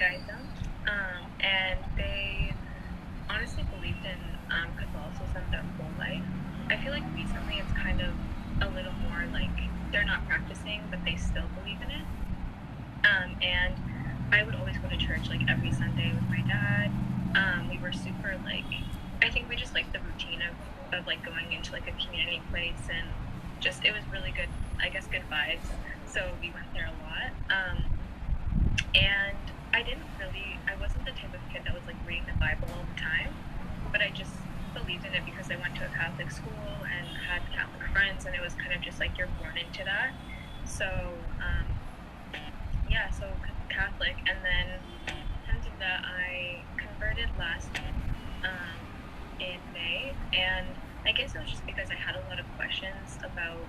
guys don't. And they honestly believed in Catholicism their whole life. I feel like recently it's kind of a little more like they're not practicing, but they still believe in it. And I would always go to church like every Sunday with my dad. We were super like, I think we just liked the routine of like going into like a community place and just, it was really good, I guess, good vibes. So we went there a lot. And I wasn't the type of kid that was like reading the Bible all the time, but I just believed in it because I went to a Catholic school and had Catholic friends, and it was kind of just like you're born into that. So, yeah, so Catholic, and then after that, I converted last in May, and I guess it was just because I had a lot of questions about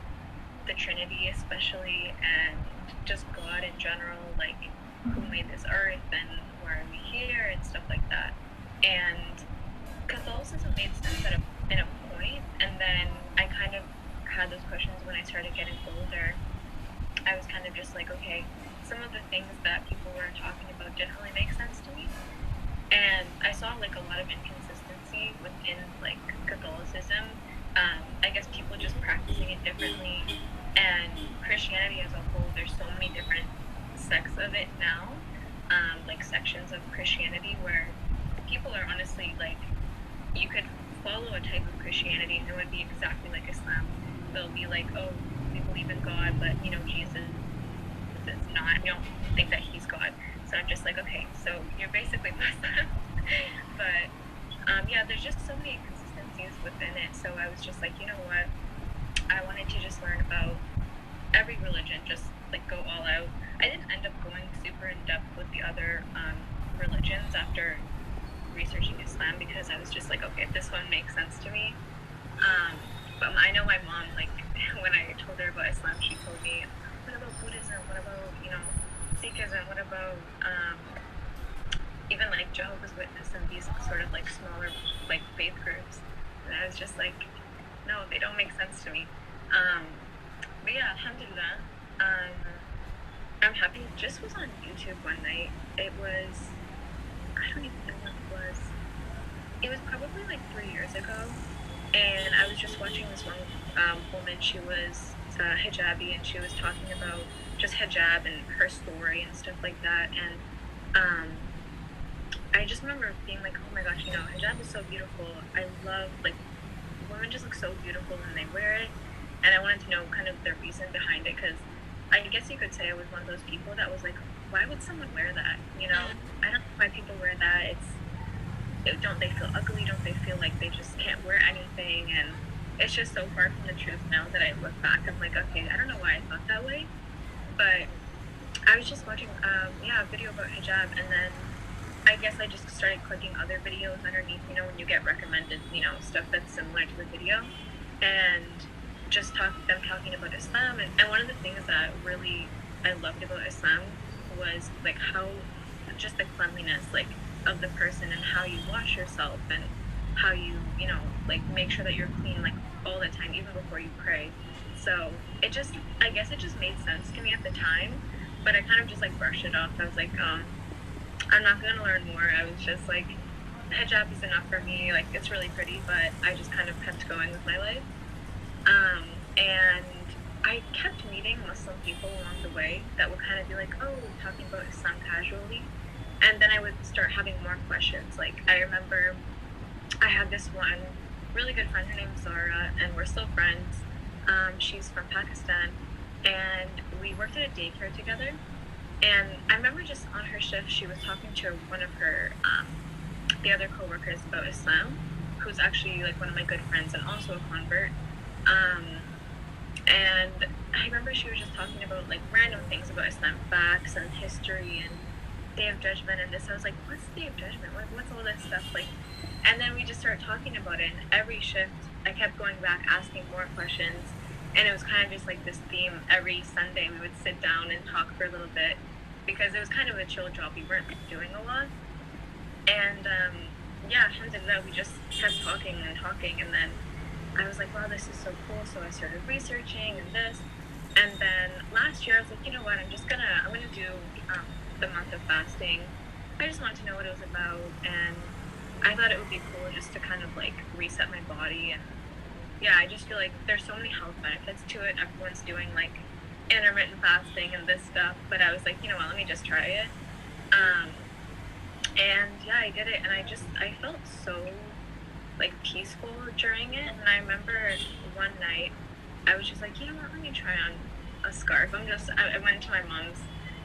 the Trinity, especially, and just God in general, like who made this earth and why are we here and stuff like that. And Catholicism made sense in a point, and then I kind of had those questions when I started getting older. I was kind of just like, okay, some of the things that people were talking about didn't really make sense to me, and I saw like a lot of inconsistency within like Catholicism. I guess people just practicing it differently, and Christianity as a whole. There's so many different sects of it now, like sections of Christianity where people are honestly like, you could follow a type of Christianity and it would be exactly like Islam. They'll be like, oh, we believe in God, but Jesus is not. We don't think that he's God. So I'm just like, okay, so you're basically Muslim. But yeah, there's just so many inconsistencies within it. So I was just like, you know what? I wanted to just learn about every religion, just like go all out. I didn't end up going super in depth with the other religions after researching Islam because I was just like, okay, this one makes sense to me. But I know my mom, like, when I told her about Islam, she told me, what about Buddhism? What about, Sikhism? What about even like Jehovah's Witness and these sort of like smaller like faith groups? And I was just like, no, they don't make sense to me. But yeah, alhamdulillah. I'm happy. Just was on YouTube one night. It was, I don't even know when it was. It was probably like 3 years ago. And I was just watching this one woman. She was hijabi, and she was talking about just hijab and her story and stuff like that. And I just remember being like, oh my gosh, hijab is so beautiful. I love, like, women just look so beautiful when they wear it. And I wanted to know kind of the reason behind it, because I guess you could say I was one of those people that was like, why would someone wear that? I don't know why people wear that. Don't they feel ugly? Don't they feel like they just can't wear anything? And it's just so far from the truth now that I look back. I'm like, okay, I don't know why I thought that way. But I was just watching a video about hijab, and then I guess I just started clicking other videos underneath, when you get recommended, stuff that's similar to the video. And just them talking about Islam. And one of the things that really I loved about Islam was like how just the cleanliness, like, of the person, and how you wash yourself, and how you like make sure that you're clean like all the time, even before you pray. So I guess it just made sense to me at the time, but I kind of just like brushed it off. I was like, I'm not gonna learn more. I was just like, hijab is enough for me. Like, it's really pretty, but I just kind of kept going with my life. And I kept meeting Muslim people along the way that would kind of be like, oh, talking about Islam casually. And then I would start having more questions. Like, I remember I had this one really good friend, her name's Zara, and we're still friends. She's from Pakistan, and we worked at a daycare together. And I remember just on her shift, she was talking to one of her, the other coworkers about Islam, who's actually like one of my good friends and also a convert. And I remember she was just talking about like random things about Islam, facts and history and Day of Judgment and this. I was like, what's Day of Judgment? What's all this stuff? Like, and then we just started talking about it, and every shift I kept going back asking more questions, and it was kind of just like this theme. Every Sunday we would sit down and talk for a little bit, because it was kind of a chill job. We weren't doing a lot. And alhamdulillah, we just kept talking, and then I was like, wow, this is so cool. So I started researching and this. And then last year I was like, you know what, I'm gonna do the month of fasting. I just wanted to know what it was about, and I thought it would be cool just to kind of like reset my body. And yeah, I just feel like there's so many health benefits to it. Everyone's doing like intermittent fasting and this stuff, but I was like, you know what, let me just try it. Um, and yeah, I did it, and I felt so like peaceful during it. And I remember one night I was just like, you know what, let me try on a scarf. I went into my mom's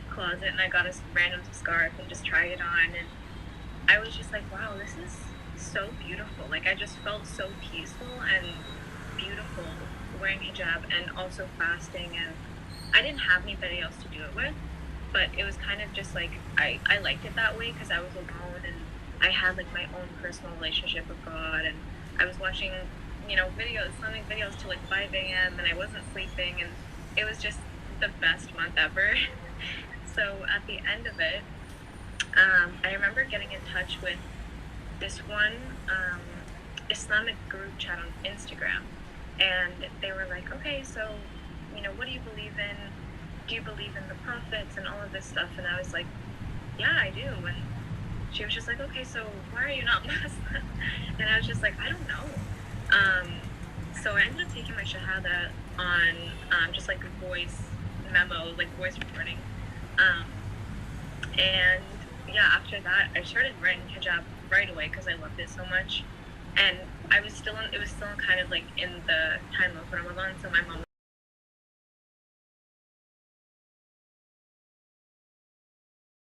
closet and I got a random scarf and just tried it on, and I was just like, wow, this is so beautiful. Like, I just felt so peaceful and beautiful wearing hijab and also fasting. And I didn't have anybody else to do it with, but it was kind of just like, I liked it that way because I was alone and I had like my own personal relationship with God. And I was watching, videos, Islamic videos till like 5 a.m. and I wasn't sleeping. And it was just the best month ever. So at the end of it, I remember getting in touch with this one Islamic group chat on Instagram, and they were like, okay, so, what do you believe in? Do you believe in the prophets and all of this stuff? And I was like, yeah, I do. And she was just like, okay, so why are you not Muslim? And I was just like, I don't know. So I ended up taking my shahada on just like a voice memo, like voice recording. Um, and yeah, after that, I started wearing hijab right away because I loved it so much. And it was still kind of like in the time of Ramadan, so my mom